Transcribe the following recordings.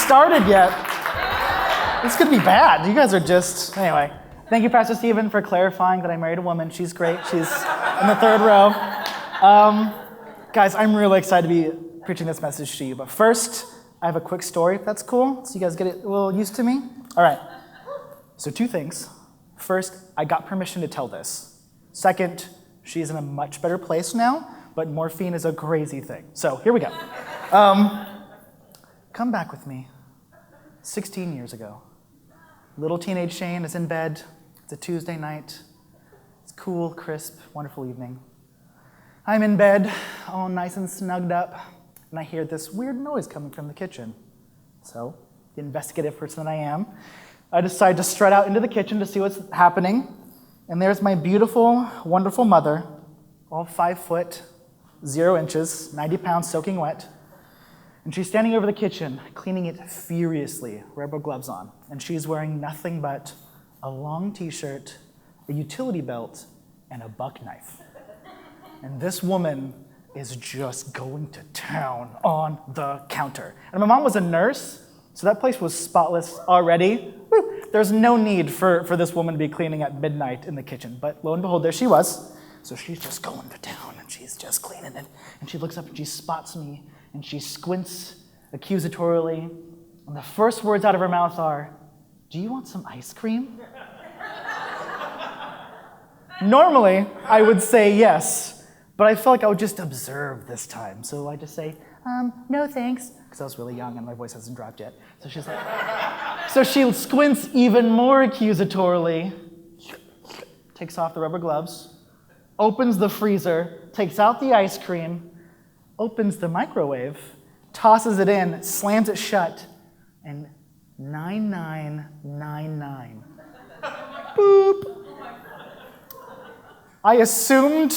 started yet. This could be bad. You guys are just, anyway. Thank you, Pastor Stephen, for clarifying that I married a woman. She's great. She's in the third row. Guys, I'm really excited to be preaching this message to you. But first, I have a quick story, if that's cool, so you guys get a little used to me. All right. So 2 things. First, I got permission to tell this. Second, she's in a much better place now, but morphine is a crazy thing. So here we go. Come back with me. 16 years ago. Little teenage Shane is in bed. It's a Tuesday night. It's cool, crisp, wonderful evening. I'm in bed, all nice and snugged up, and I hear this weird noise coming from the kitchen. So, the investigative person that I am, I decide to strut out into the kitchen to see what's happening. And there's my beautiful, wonderful mother, all 5 foot, 0 inches, 90 pounds soaking wet. And she's standing over the kitchen, cleaning it furiously, rubber gloves on. And she's wearing nothing but a long t-shirt, a utility belt, and a buck knife. And this woman is just going to town on the counter. And my mom was a nurse, so that place was spotless already. Woo! There's no need for this woman to be cleaning at midnight in the kitchen. But lo and behold, there she was. So she's just going to town, and she's just cleaning it. And she looks up and she spots me, and she squints accusatorially. And the first words out of her mouth are, "Do you want some ice cream?" Normally, I would say yes, but I felt like I would just observe this time. So I just say, "No thanks," because I was really young and my voice hasn't dropped yet. So she's like, so she squints even more accusatorily, takes off the rubber gloves, opens the freezer, takes out the ice cream, opens the microwave, tosses it in, slams it shut, and 9999. Boop. I assumed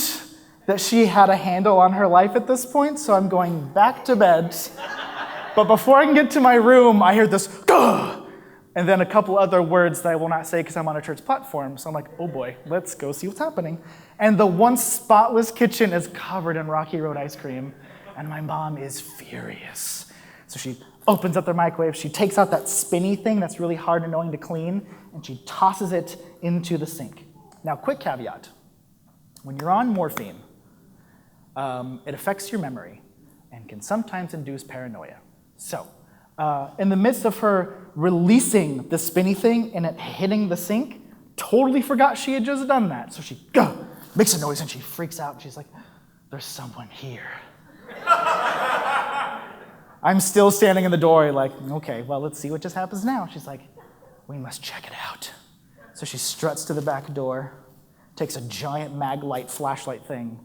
that she had a handle on her life at this point, so I'm going back to bed. But before I can get to my room, I hear this, "Gah!" And then a couple other words that I will not say because I'm on a church platform. So I'm like, oh boy, let's go see what's happening. And the once spotless kitchen is covered in Rocky Road ice cream, and my mom is furious. So she opens up the microwave, she takes out that spinny thing that's really hard and annoying to clean, and she tosses it into the sink. Now, quick caveat. When you're on morphine, it affects your memory and can sometimes induce paranoia. So, in the midst of her releasing the spinny thing and it hitting the sink, totally forgot she had just done that. So she makes a noise and she freaks out and she's like, "There's someone here." I'm still standing in the doorway like, okay, well, let's see what just happens now. She's like, "We must check it out." So she struts to the back door, takes a giant mag light flashlight thing,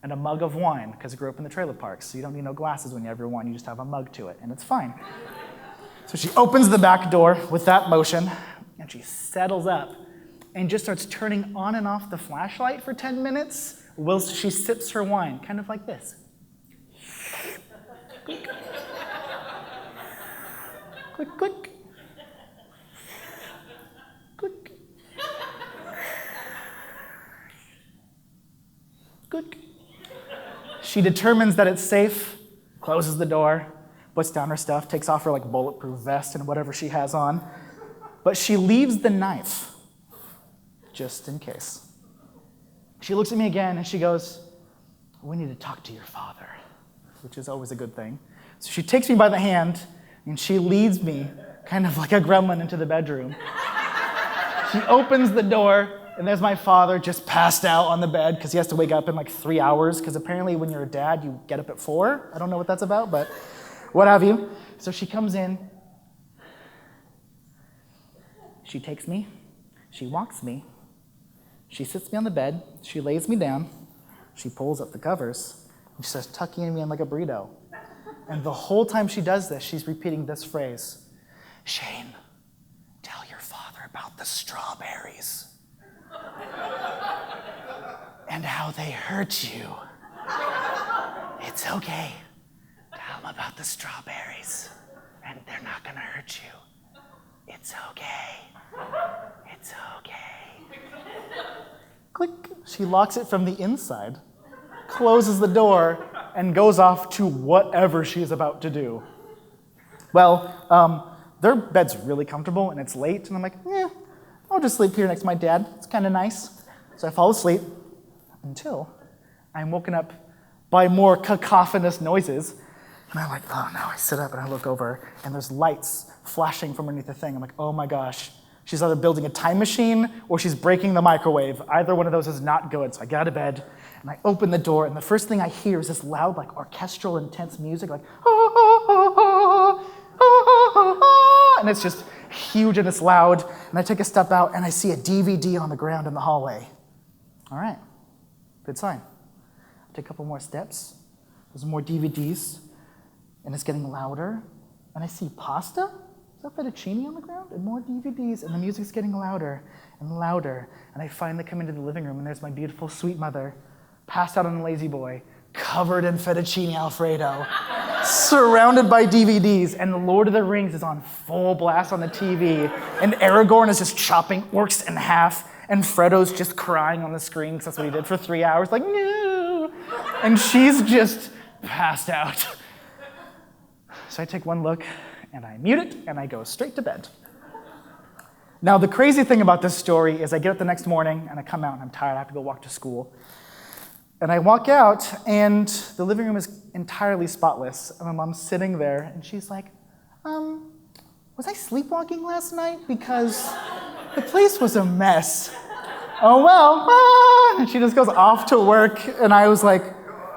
and a mug of wine, because I grew up in the trailer parks, so you don't need no glasses when you have your wine, you just have a mug to it, and it's fine. So she opens the back door with that motion, and she settles up, and just starts turning on and off the flashlight for 10 minutes whilst she sips her wine, kind of like this. Click. Click, click. Click. Click. She determines that it's safe, closes the door, puts down her stuff, takes off her bulletproof vest and whatever she has on, but she leaves the knife, just in case. She looks at me again and she goes, "We need to talk to your father," which is always a good thing. So she takes me by the hand and she leads me, kind of like a gremlin, into the bedroom. She opens the door, and there's my father just passed out on the bed because he has to wake up in 3 hours, because apparently when you're a dad, you get up at 4. I don't know what that's about, but what have you. So she comes in. She takes me. She walks me. She sits me on the bed. She lays me down. She pulls up the covers. And she starts tucking me in like a burrito. And the whole time she does this, she's repeating this phrase, "Shane, tell your father about the strawberries and how they hurt you. It's okay. Tell him about the strawberries, and they're not gonna hurt you. It's okay. It's okay." Click. She locks it from the inside, closes the door, and goes off to whatever she's about to do. Well, Their bed's really comfortable, and it's late, and I'm like, I'll just sleep here next to my dad. It's kind of nice. So I fall asleep until I'm woken up by more cacophonous noises. And I'm like, oh no, I sit up and I look over, and there's lights flashing from underneath the thing. I'm like, oh my gosh, she's either building a time machine or she's breaking the microwave. Either one of those is not good. So I get out of bed, and I open the door, and the first thing I hear is this loud, like orchestral, intense music, like, and it's just huge and it's loud. And I take a step out, and I see a DVD on the ground in the hallway. All right, good sign. I take a couple more steps. There's more DVDs, and it's getting louder. And I see pasta. Is that fettuccine on the ground? And more DVDs, and the music's getting louder and louder. And I finally come into the living room, and there's my beautiful, sweet mother, passed out on a lazy boy, covered in fettuccine Alfredo, surrounded by DVDs, and The Lord of the Rings is on full blast on the TV, and Aragorn is just chopping orcs in half, and Frodo's just crying on the screen, because that's what he did for 3 hours, like, no! And she's just passed out. So I take one look, and I mute it, and I go straight to bed. Now, the crazy thing about this story is I get up the next morning, and I come out, and I'm tired. I have to go walk to school. And I walk out, and the living room is entirely spotless. And my mom's sitting there, and she's like, was I sleepwalking last night? Because the place was a mess. Oh, well. And she just goes off to work, and I was like,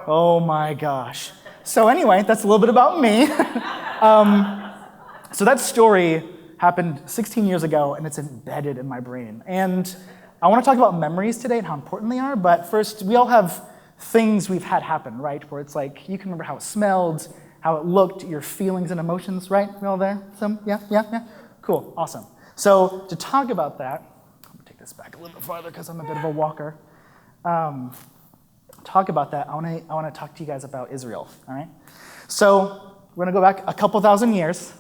oh, my gosh. So anyway, that's a little bit about me. So that story happened 16 years ago, and it's embedded in my brain. And I want to talk about memories today and how important they are, but first, we all have things we've had happen, right? Where it's like, you can remember how it smelled, how it looked, your feelings and emotions, right? We all there? Some? Yeah? Cool, awesome. So to talk about that, I'm going to take this back a little bit farther because I'm a bit of a walker. Talk about that, I want to talk to you guys about Israel, all right? So we're going to go back a couple thousand years.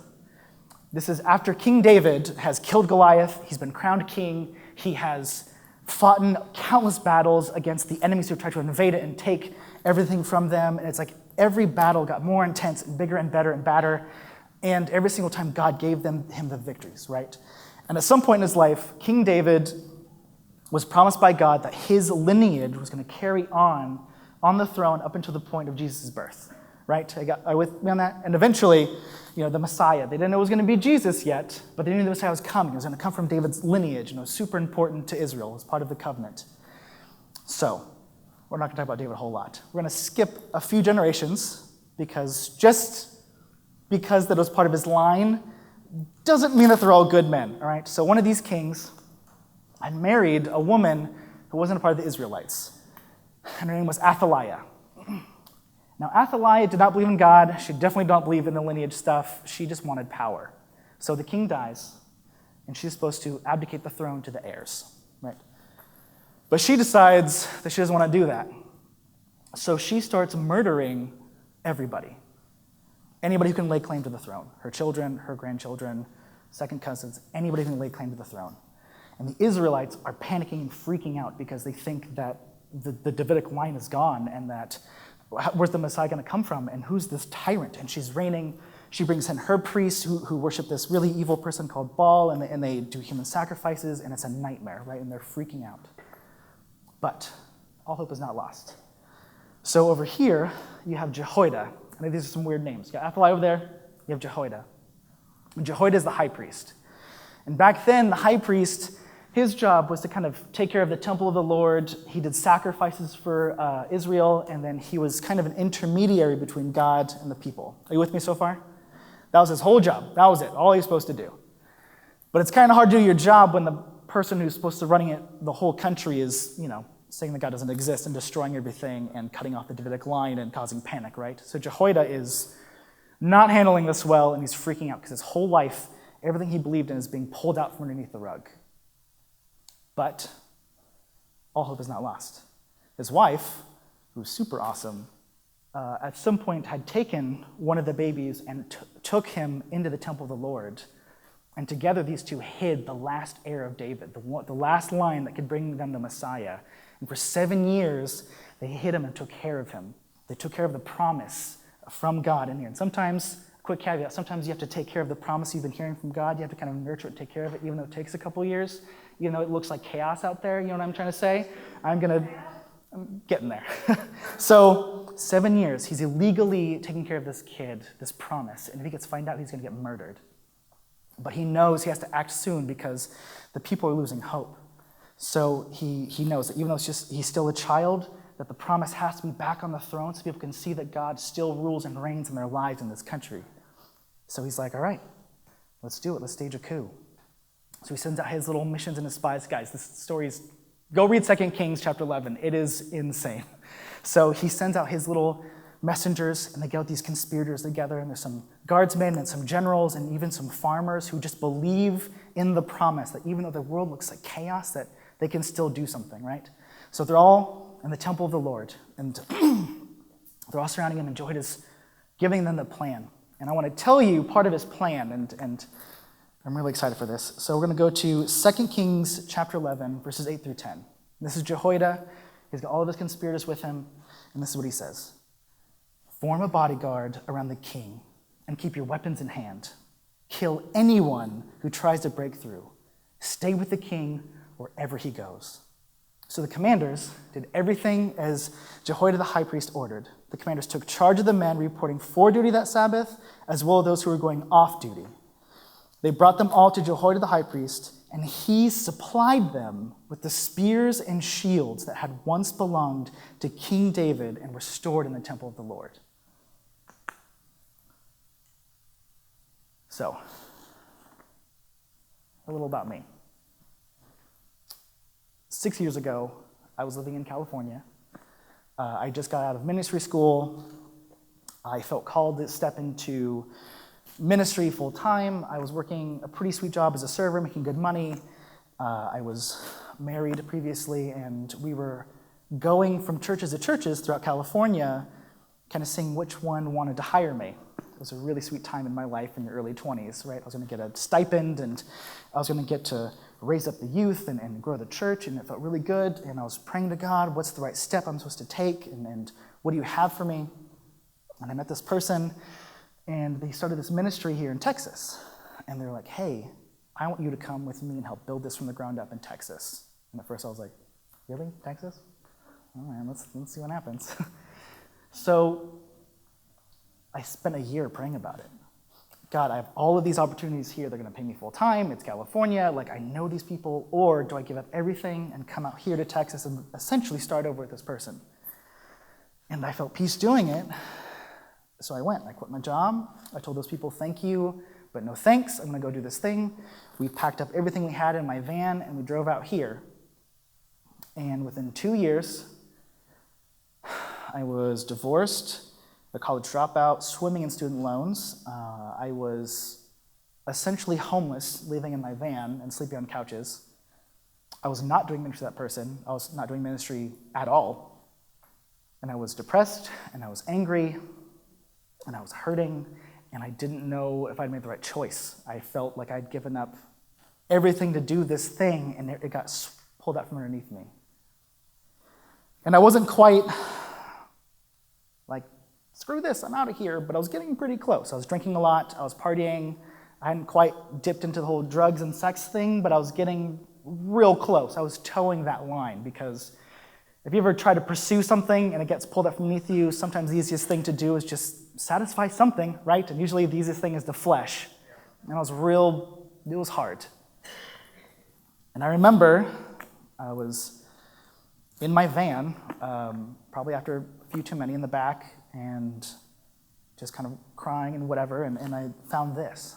This is after King David has killed Goliath. He's been crowned king. He has fought in countless battles against the enemies who tried to invade it and take everything from them. And it's like every battle got more intense and bigger and better and badder. And every single time God gave him the victories, right? And at some point in his life, King David was promised by God that his lineage was going to carry on the throne up until the point of Jesus' birth, right? Are you with me on that? And eventually, the Messiah, they didn't know it was going to be Jesus yet, but they knew the Messiah was coming. It was going to come from David's lineage, and it was super important to Israel. It was part of the covenant. So, we're not going to talk about David a whole lot. We're going to skip a few generations, because just because that was part of his line doesn't mean that they're all good men, all right? So one of these kings had married a woman who wasn't a part of the Israelites, and her name was Athaliah. Now, Athaliah did not believe in God. She definitely don't believe in the lineage stuff. She just wanted power. So the king dies, and she's supposed to abdicate the throne to the heirs, right? But she decides that she doesn't want to do that. So she starts murdering everybody. Anybody who can lay claim to the throne. Her children, her grandchildren, second cousins, anybody who can lay claim to the throne. And the Israelites are panicking and freaking out because they think that the Davidic line is gone and that where's the Messiah going to come from, and who's this tyrant? And she's reigning. She brings in her priests who worship this really evil person called Baal, and they do human sacrifices, and it's a nightmare, right? And they're freaking out. But all hope is not lost. So over here, you have Jehoiada. I think these are some weird names. You got Athaliah over there, you have Jehoiada. And Jehoiada is the high priest. And back then, the high priest, his job was to kind of take care of the temple of the Lord. He did sacrifices for Israel, and then he was kind of an intermediary between God and the people. Are you with me so far? That was his whole job. That was it, all he was supposed to do. But it's kind of hard to do your job when the person who's supposed to running it, the whole country is, saying that God doesn't exist and destroying everything and cutting off the Davidic line and causing panic, right? So Jehoiada is not handling this well, and he's freaking out because his whole life, everything he believed in is being pulled out from underneath the rug. But all hope is not lost. His wife, who's super awesome, at some point had taken one of the babies and took him into the temple of the Lord. And together these two hid the last heir of David, the last line that could bring them the Messiah. And for 7 years, they hid him and took care of him. They took care of the promise from God in here. And sometimes quick caveat, sometimes you have to take care of the promise you've been hearing from God. You have to kind of nurture it, take care of it, even though it takes a couple years, even though it looks like chaos out there. You know what I'm trying to say? I'm getting there. So 7 years, he's illegally taking care of this kid, this promise, and if he gets found out, he's going to get murdered. But he knows he has to act soon because the people are losing hope. So he knows that even though he's still a child, that the promise has to be back on the throne so people can see that God still rules and reigns in their lives in this country. So he's like, all right, let's do it. Let's stage a coup. So he sends out his little missions and his spies. Guys, this story is, go read 2 Kings chapter 11. It is insane. So he sends out his little messengers, and they get these conspirators together, and there's some guardsmen and some generals and even some farmers who just believe in the promise that even though the world looks like chaos, that they can still do something, right? So they're all in the temple of the Lord, and they're all surrounding him, and Jehoiada is giving them the plan. And I want to tell you part of his plan, and I'm really excited for this. So we're going to go to 2 Kings chapter 11, verses 8 through 10. This is Jehoiada. He's got all of his conspirators with him, and this is what he says. Form a bodyguard around the king and keep your weapons in hand. Kill anyone who tries to break through. Stay with the king wherever he goes. So the commanders did everything as Jehoiada the high priest ordered. The commanders took charge of the men reporting for duty that Sabbath, as well as those who were going off duty. They brought them all to Jehoiada the high priest, and he supplied them with the spears and shields that had once belonged to King David and were stored in the temple of the Lord. So, a little about me. 6 years ago, I was living in California. I just got out of ministry school. I felt called to step into ministry full time. I was working a pretty sweet job as a server, making good money. I was married previously, and we were going from churches to churches throughout California, kind of seeing which one wanted to hire me. It was a really sweet time in my life in the early 20s, right? I was going to get a stipend, and I was going to get to raise up the youth and grow the church, and it felt really good. And I was praying to God, what's the right step I'm supposed to take, and what do you have for me? And I met this person, and they started this ministry here in Texas. And they're like, hey, I want you to come with me and help build this from the ground up in Texas. And at first I was like, really? Texas? Oh man, let's see what happens. So I spent a year praying about it. God, I have all of these opportunities here. They're going to pay me full time. It's California. Like, I know these people. Or do I give up everything and come out here to Texas and essentially start over with this person? And I felt peace doing it. So I went. I quit my job. I told those people, thank you, but no thanks. I'm going to go do this thing. We packed up everything we had in my van, and we drove out here. And within 2 years, I was divorced, a college dropout, swimming in student loans. I was essentially homeless, living in my van and sleeping on couches. I was not doing ministry to that person. I was not doing ministry at all. And I was depressed, and I was angry, and I was hurting, and I didn't know if I'd made the right choice. I felt like I'd given up everything to do this thing, and it got pulled out from underneath me. And I wasn't quite like, screw this, I'm out of here, but I was getting pretty close. I was drinking a lot, I was partying. I hadn't quite dipped into the whole drugs and sex thing, but I was getting real close. I was towing that line, because if you ever try to pursue something and it gets pulled out from beneath you, sometimes the easiest thing to do is just satisfy something, right? And usually the easiest thing is the flesh. And it was hard. And I remember I was in my van, probably after a few too many in the back, and just kind of crying and whatever, and I found this.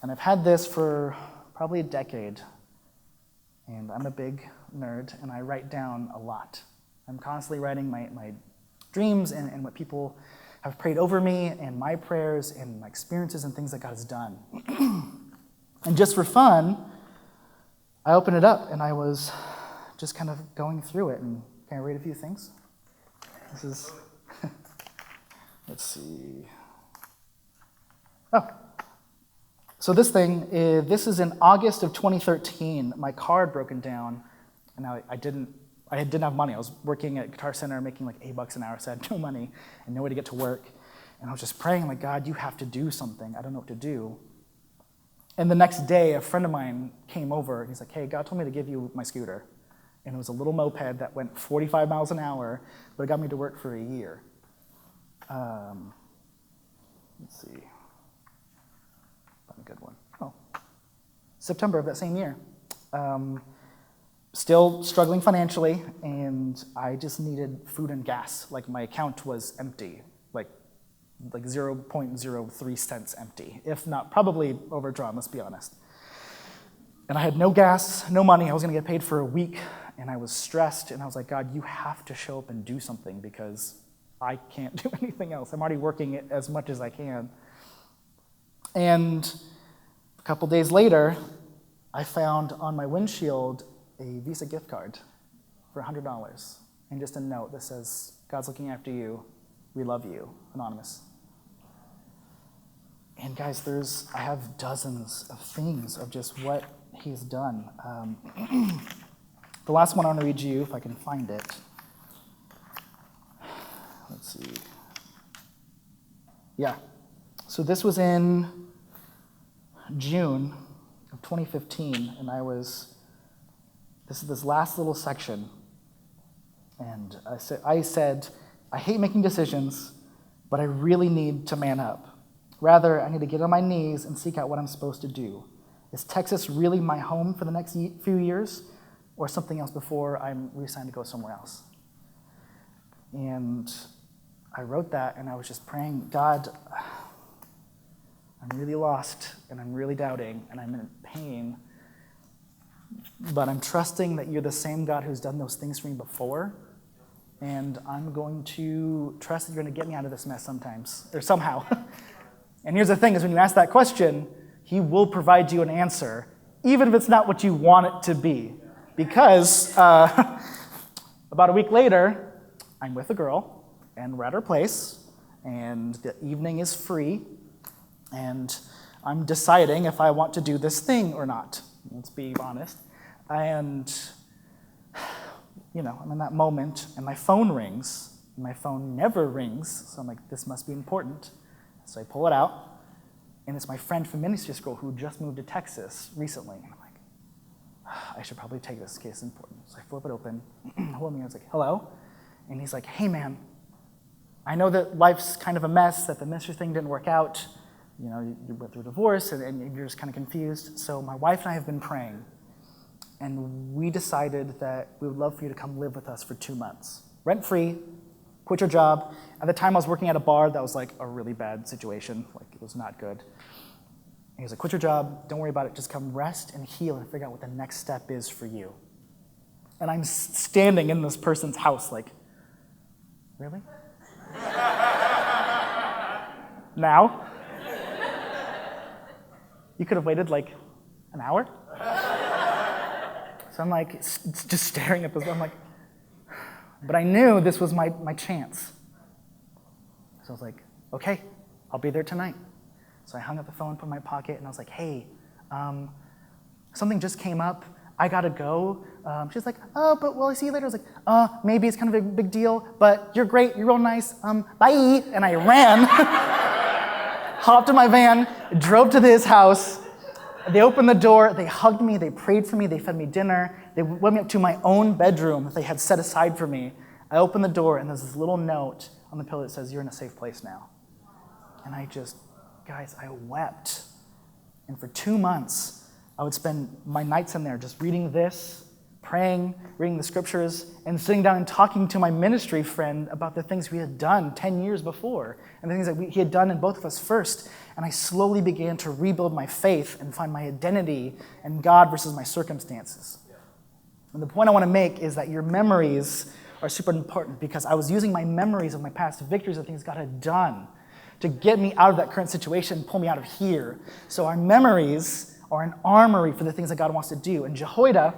And I've had this for probably a decade, and I'm a big nerd, and I write down a lot. I'm constantly writing my dreams and what people have prayed over me, and my prayers, and my experiences, and things that God has done. And just for fun, I opened it up, and I was just kind of going through it, and can I read a few things? This is, let's see. Oh, so this is in August of 2013. My car had broken down, and I didn't have money. I was working at Guitar Center making like $8 an hour, so I had no money and no way to get to work. And I was just praying, like, God, you have to do something. I don't know what to do. And the next day, a friend of mine came over, and he's like, hey, God told me to give you my scooter. And it was a little moped that went 45 miles an hour, but it got me to work for a year. Let's see. Find a good one. Oh, September of that same year. Still struggling financially, and I just needed food and gas. Like, my account was empty, like 0.03 cents empty, if not probably overdrawn, let's be honest. And I had no gas, no money. I was going to get paid for a week, and I was stressed, and I was like, God, you have to show up and do something because I can't do anything else. I'm already working it as much as I can. And a couple days later, I found on my windshield a Visa gift card for $100 and just a note that says, God's looking after you. We love you. Anonymous. And guys, I have dozens of things of just what he's done. The last one I want to read you, if I can find it. Let's see. Yeah. So this was in June of 2015, and this is this last little section, and I said, I hate making decisions, but I really need to man up. Rather, I need to get on my knees and seek out what I'm supposed to do. Is Texas really my home for the next few years, or something else before I'm reassigned to go somewhere else? And I wrote that, and I was just praying, God, I'm really lost, and I'm really doubting, and I'm in pain, but I'm trusting that you're the same God who's done those things for me before, and I'm going to trust that you're going to get me out of this mess sometimes, or somehow. And here's the thing, is when you ask that question, he will provide you an answer, even if it's not what you want it to be. Because about a week later, I'm with a girl, and we're at her place, and the evening is free, and I'm deciding if I want to do this thing or not. Let's be honest. And, I'm in that moment, and my phone rings. And my phone never rings, so I'm like, this must be important. So I pull it out, and it's my friend from ministry school who just moved to Texas recently. And I'm like, I should probably take this case important. So I flip it open, hold me, I was like, hello? And he's like, hey man, I know that life's kind of a mess, that the ministry thing didn't work out. You went through a divorce, and you're just kind of confused. So my wife and I have been praying, and we decided that we would love for you to come live with us for 2 months. Rent-free, quit your job. At the time, I was working at a bar that was like a really bad situation. Like, it was not good. And he was like, quit your job, don't worry about it, just come rest and heal and figure out what the next step is for you. And I'm standing in this person's house like, really? Now? You could have waited like an hour? So I'm like, just staring at this. I'm like, but I knew this was my chance. So I was like, okay, I'll be there tonight. So I hung up the phone, put it in my pocket, and I was like, hey, something just came up. I gotta go. She's like, oh, but will I see you later? I was like, maybe it's kind of a big deal, but you're great, you're real nice. Bye. And I ran, hopped in my van, drove to his house. They opened the door, they hugged me, they prayed for me, they fed me dinner. They went me up to my own bedroom that they had set aside for me. I opened the door, and there's this little note on the pillow that says, you're in a safe place now. And guys, I wept. And for 2 months, I would spend my nights in there just reading this, praying, reading the scriptures, and sitting down and talking to my ministry friend about the things we had done 10 years before, and the things that he had done in both of us first. And I slowly began to rebuild my faith and find my identity in God versus my circumstances. And the point I want to make is that your memories are super important, because I was using my memories of my past victories and things God had done to get me out of that current situation and pull me out of here. So our memories are an armory for the things that God wants to do. And Jehoiada,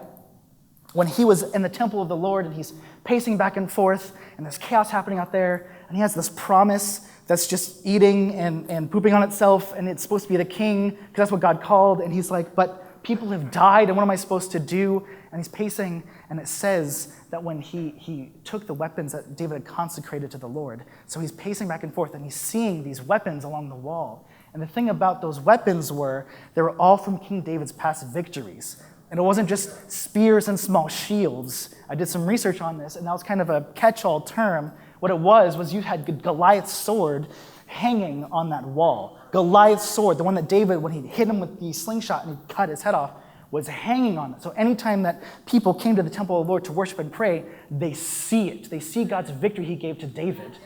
when he was in the temple of the Lord and he's pacing back and forth and there's chaos happening out there, and he has this promise that's just eating and pooping on itself, and it's supposed to be the king because that's what God called. And he's like, but People have died, and what am I supposed to do? And he's pacing, and it says that when he took the weapons that David had consecrated to the Lord, so he's pacing back and forth, and he's seeing these weapons along the wall. And the thing about those weapons they were all from King David's past victories. And it wasn't just spears and small shields. I did some research on this, and that was kind of a catch-all term. What it was you had Goliath's sword hanging on that wall. Goliath's sword, the one that David, when he hit him with the slingshot and he cut his head off, was hanging on it. So anytime that people came to the temple of the Lord to worship and pray, they see it. They see God's victory he gave to David.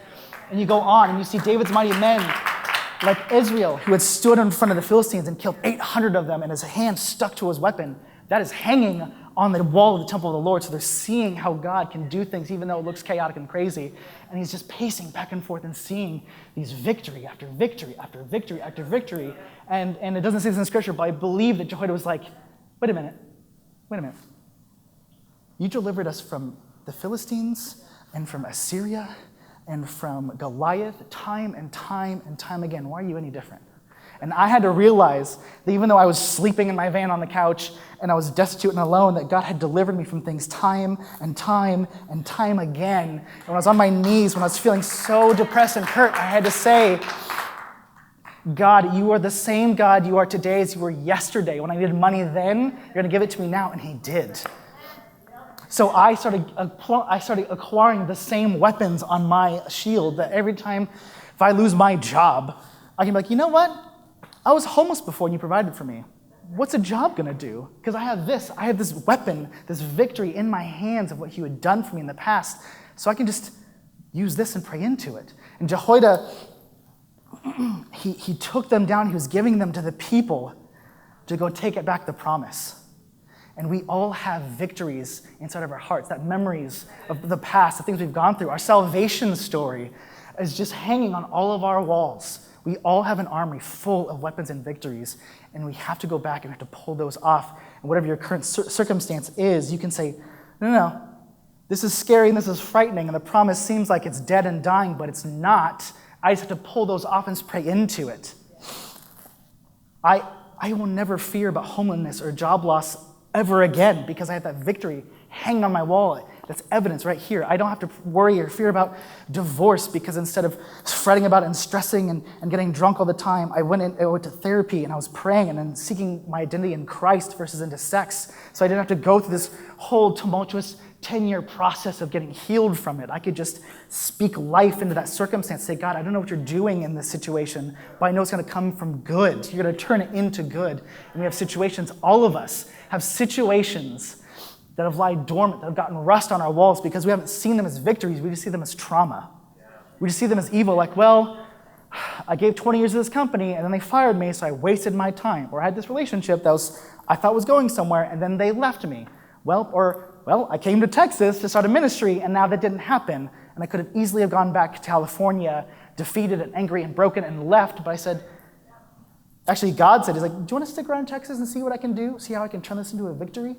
And you go on and you see David's mighty men like Israel, who had stood in front of the Philistines and killed 800 of them, and his hand stuck to his weapon. That is hanging on the wall of the temple of the Lord. So they're seeing how God can do things even though it looks chaotic and crazy. And he's just pacing back and forth and seeing these victory after victory after victory after victory. And it doesn't say this in Scripture, but I believe that Jehoiada was like, wait a minute. You delivered us from the Philistines and from Assyria and from Goliath time and time and time again. Why are you any different? And I had to realize that even though I was sleeping in my van on the couch and I was destitute and alone, that God had delivered me from things time and time and time again. And when I was on my knees, when I was feeling so depressed and hurt, I had to say, God, you are the same God you are today as you were yesterday. When I needed money then, you're going to give it to me now. And he did. So I started acquiring the same weapons on my shield that every time if I lose my job, I can be like, you know what? I was homeless before and you provided for me. What's a job going to do? Because I have this weapon, this victory in my hands of what you had done for me in the past. So I can just use this and pray into it. And Jehoiada, he took them down. He was giving them to the people to go take it back the promise. And we all have victories inside of our hearts, that memories of the past, the things we've gone through. Our salvation story is just hanging on all of our walls. We all have an armory full of weapons and victories, and we have to go back and we have to pull those off. And whatever your current circumstance is, you can say, no, this is scary and this is frightening, and the promise seems like it's dead and dying, but it's not. I just have to pull those off and pray into it. I will never fear about homelessness or job loss ever again because I have that victory hanging on my wall. That's evidence right here. I don't have to worry or fear about divorce because instead of fretting about it and stressing and getting drunk all the time, I went to therapy and I was praying and then seeking my identity in Christ versus into sex. So I didn't have to go through this whole tumultuous 10-year process of getting healed from it. I could just speak life into that circumstance. Say, God, I don't know what you're doing in this situation, but I know it's going to come from good. You're going to turn it into good. And we have situations, all of us have situations that have lied dormant, that have gotten rust on our walls because we haven't seen them as victories. We just see them as trauma. We just see them as evil, like, well, I gave 20 years to this company and then they fired me, so I wasted my time. Or I had this relationship that I thought was going somewhere and then they left me. Well, I came to Texas to start a ministry and now that didn't happen. And I could have easily have gone back to California, defeated and angry and broken and left, but I said, actually God said, he's like, do you want to stick around in Texas and see what I can do? See how I can turn this into a victory?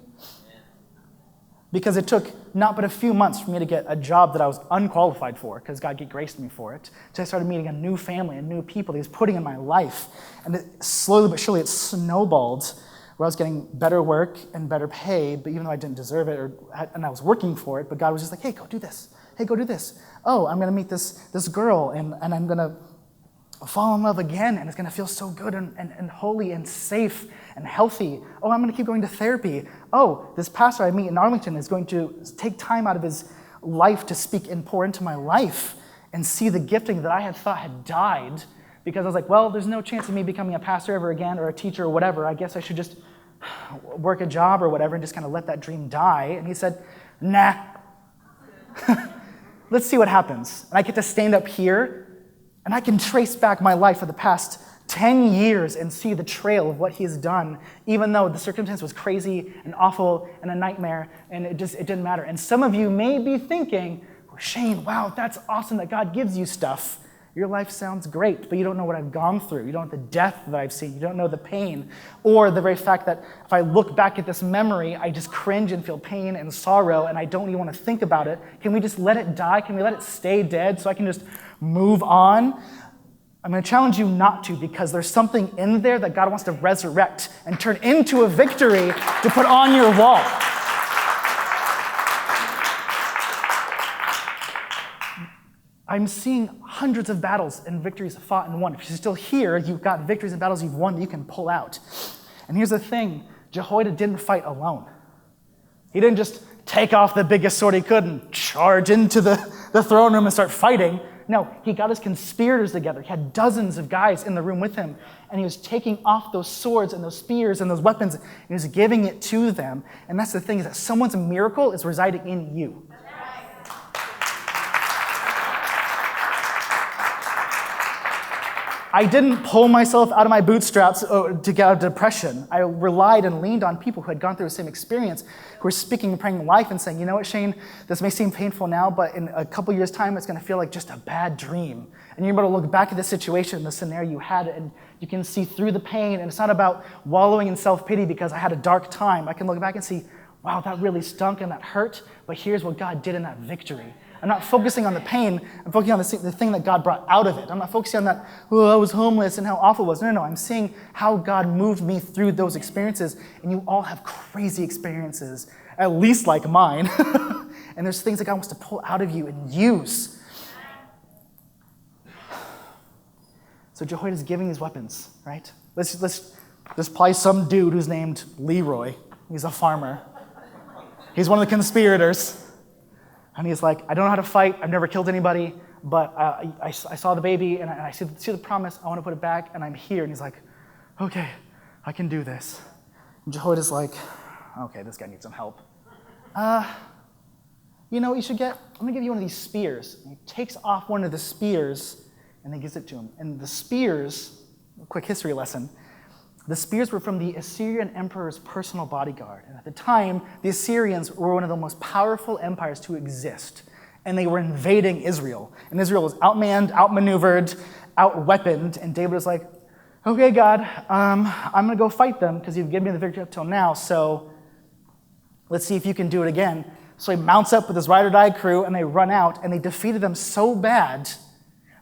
Because it took not but a few months for me to get a job that I was unqualified for, because God graced me for it. So I started meeting a new family and new people that he was putting in my life. And slowly but surely it snowballed, where I was getting better work and better pay, but even though I didn't deserve it, and I was working for it, but God was just like, hey, go do this. Hey, go do this. Oh, I'm going to meet this girl, and I'm going to fall in love again, and it's going to feel so good and holy and safe and healthy. Oh, I'm going to keep going to therapy. Oh, this pastor I meet in Arlington is going to take time out of his life to speak and pour into my life and see the gifting that I had thought had died because I was like, well, there's no chance of me becoming a pastor ever again or a teacher or whatever. I guess I should just work a job or whatever and just kind of let that dream die. And he said, nah. Let's see what happens. And I get to stand up here and I can trace back my life for the past 10 years and see the trail of what he has done, even though the circumstance was crazy and awful and a nightmare, and it didn't matter. And some of you may be thinking, Shane, wow, that's awesome that God gives you stuff. Your life sounds great, but you don't know what I've gone through. You don't know the death that I've seen. You don't know the pain, or the very fact that if I look back at this memory, I just cringe and feel pain and sorrow, and I don't even want to think about it. Can we just let it die? Can we let it stay dead so I can just move on? I'm going to challenge you not to, because there's something in there that God wants to resurrect and turn into a victory to put on your wall. I'm seeing hundreds of battles and victories fought and won. If you're still here, you've got victories and battles you've won that you can pull out. And here's the thing, Jehoiada didn't fight alone. He didn't just take off the biggest sword he could and charge into the throne room and start fighting. No, he got his conspirators together. He had dozens of guys in the room with him, and he was taking off those swords and those spears and those weapons, and he was giving it to them. And that's the thing, is that someone's miracle is residing in you. I didn't pull myself out of my bootstraps to get out of depression. I relied and leaned on people who had gone through the same experience, who were speaking and praying life and saying, you know what, Shane, this may seem painful now, but in a couple years' time, it's going to feel like just a bad dream. And you're able to look back at the situation, the scenario you had, and you can see through the pain. And it's not about wallowing in self-pity because I had a dark time. I can look back and see, wow, that really stunk and that hurt, but here's what God did in that victory. I'm not focusing on the pain. I'm focusing on the thing that God brought out of it. I'm not focusing on that, oh, I was homeless and how awful it was. No. I'm seeing how God moved me through those experiences. And you all have crazy experiences, at least like mine. And there's things that God wants to pull out of you and use. So Jehoiada's giving these weapons, right? There's probably some dude who's named Leroy. He's a farmer. He's one of the conspirators. And he's like, I don't know how to fight. I've never killed anybody, but I saw the baby, and I see the promise. I want to put it back, and I'm here. And he's like, okay, I can do this. And Jehoiada's like, okay, this guy needs some help. You know what you should get? I'm going to give you one of these spears. And he takes off one of the spears, and he gives it to him. And the spears, a quick history lesson, the spears were from the Assyrian emperor's personal bodyguard. And at the time, the Assyrians were one of the most powerful empires to exist. And they were invading Israel. And Israel was outmanned, outmaneuvered, outweaponed. And David was like, okay, God, I'm going to go fight them because you've given me the victory up till now. So let's see if you can do it again. So he mounts up with his ride-or-die crew, and they run out. And they defeated them so bad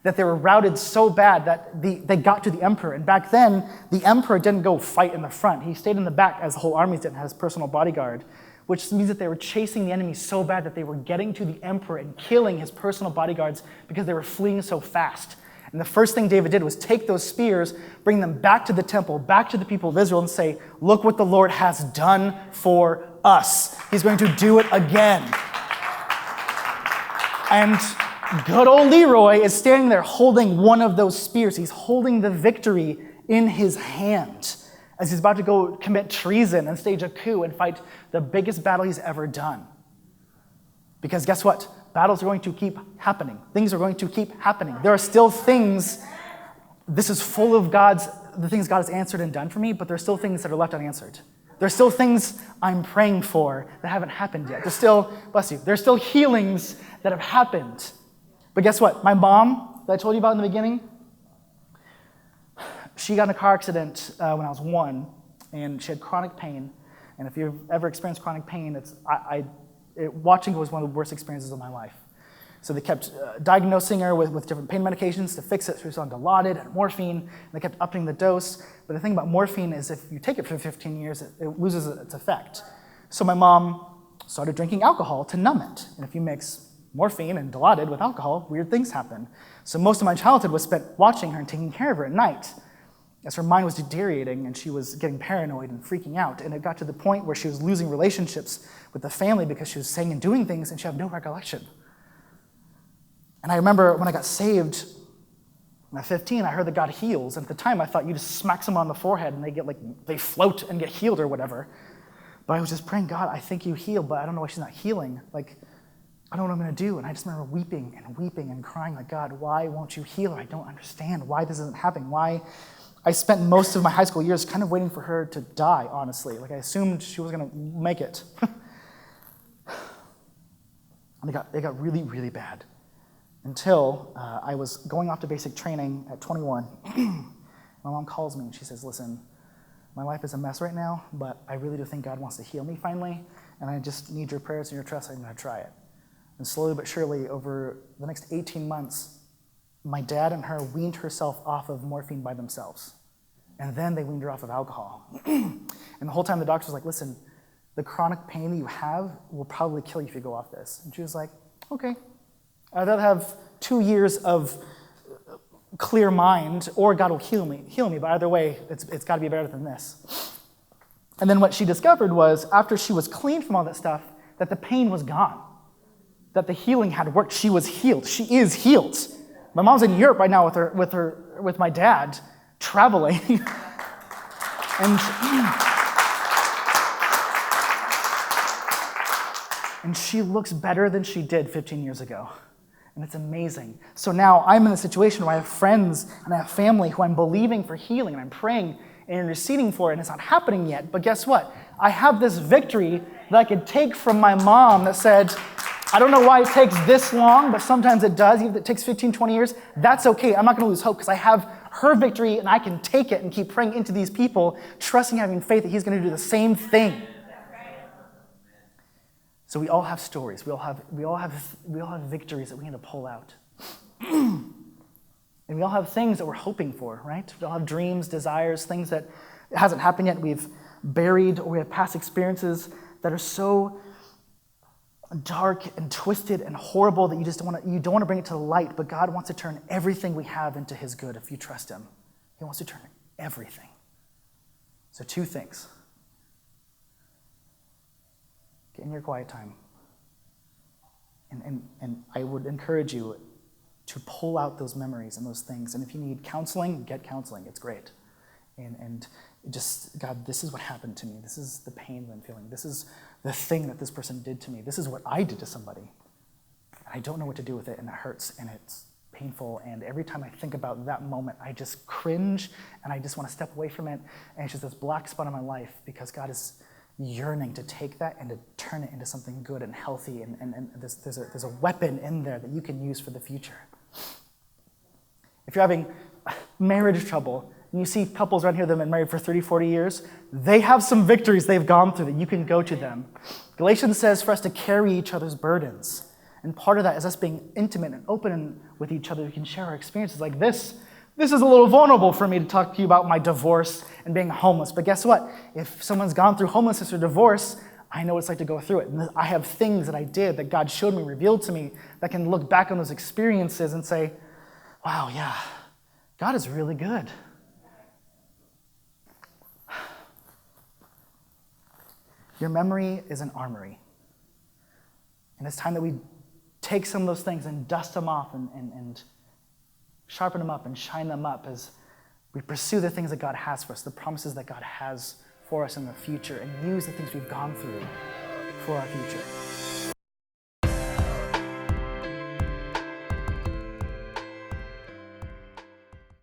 that they were routed so bad that they got to the emperor. And back then, the emperor didn't go fight in the front. He stayed in the back as the whole army did and had his personal bodyguard, which means that they were chasing the enemy so bad that they were getting to the emperor and killing his personal bodyguards because they were fleeing so fast. And the first thing David did was take those spears, bring them back to the temple, back to the people of Israel, and say, look what the Lord has done for us. He's going to do it again. And good old Leroy is standing there holding one of those spears. He's holding the victory in his hand as he's about to go commit treason and stage a coup and fight the biggest battle he's ever done. Because guess what? Battles are going to keep happening. Things are going to keep happening. There are still things, this is full of the things God has answered and done for me, but there are still things that are left unanswered. There's still things I'm praying for that haven't happened yet. There's still, bless you, there's still healings that have happened. But guess what? My mom, that I told you about in the beginning, she got in a car accident when I was 1, and she had chronic pain. And if you've ever experienced chronic pain, watching it was one of the worst experiences of my life. So they kept diagnosing her with different pain medications to fix it. She was on Dilaudid and morphine, and they kept upping the dose. But the thing about morphine is if you take it for 15 years, it loses its effect. So my mom started drinking alcohol to numb it. And if you mix morphine and Dilaudid with alcohol, weird things happen. So most of my childhood was spent watching her and taking care of her at night as her mind was deteriorating and she was getting paranoid and freaking out. And it got to the point where she was losing relationships with the family because she was saying and doing things and she had no recollection. And I remember when I got saved, when I was 15, I heard that God heals. And at the time, I thought you just smack someone on the forehead and they float and get healed or whatever. But I was just praying, God, I think you heal, but I don't know why she's not healing. I don't know what I'm going to do. And I just remember weeping and crying like, God, why won't you heal her? I don't understand why this isn't happening. Why? I spent most of my high school years kind of waiting for her to die, honestly. I assumed she was going to make it. And it got really, really bad until I was going off to basic training at 21. My mom calls me and she says, listen, my life is a mess right now, but I really do think God wants to heal me finally, and I just need your prayers and your trust. I'm going to try it. And slowly but surely, over the next 18 months, my dad and her weaned herself off of morphine by themselves. And then they weaned her off of alcohol. And the whole time the doctor was like, listen, the chronic pain that you have will probably kill you if you go off this. And she was like, okay. I'd rather have 2 years of clear mind, or God will heal me. But either way, it's got to be better than this. And then what she discovered was, after she was clean from all that stuff, that the pain was gone, that the healing had worked. She was healed. She is healed. My mom's in Europe right now with my dad, traveling, and she looks better than she did 15 years ago. And it's amazing. So now I'm in a situation where I have friends and I have family who I'm believing for healing, and I'm praying and interceding for it, and it's not happening yet. But guess what? I have this victory that I could take from my mom that said, I don't know why it takes this long, but sometimes it does. Even if it takes 15, 20 years, that's okay. I'm not going to lose hope because I have her victory, and I can take it and keep praying into these people, trusting, having faith that he's going to do the same thing. So we all have stories. We all have victories that we need to pull out. And we all have things that we're hoping for, right? We all have dreams, desires, things that hasn't happened yet. We've buried, or we have past experiences that are so dark and twisted and horrible that you don't want to bring it to the light. But God wants to turn everything we have into his good if you trust him. He wants to turn everything. So 2 things. Get in your quiet time. And I would encourage you to pull out those memories and those things. And if you need counseling, get counseling. It's great. And just, God, this is what happened to me. This is the pain that I'm feeling. This is the thing that this person did to me. This is what I did to somebody. And I don't know what to do with it, and it hurts, and it's painful. And every time I think about that moment, I just cringe, and I just want to step away from it. And it's just this black spot in my life, because God is yearning to take that and to turn it into something good and healthy, and there's a weapon in there that you can use for the future. If you're having marriage trouble, and you see couples around here that have been married for 30, 40 years, they have some victories they've gone through that you can go to them. Galatians says for us to carry each other's burdens. And part of that is us being intimate and open with each other. We can share our experiences like this. This is a little vulnerable for me to talk to you about my divorce and being homeless. But guess what? If someone's gone through homelessness or divorce, I know what it's like to go through it. And I have things that I did that God showed me, revealed to me, that can look back on those experiences and say, wow, yeah, God is really good. Your memory is an armory. And it's time that we take some of those things and dust them off and sharpen them up and shine them up as we pursue the things that God has for us, the promises that God has for us in the future, and use the things we've gone through for our future.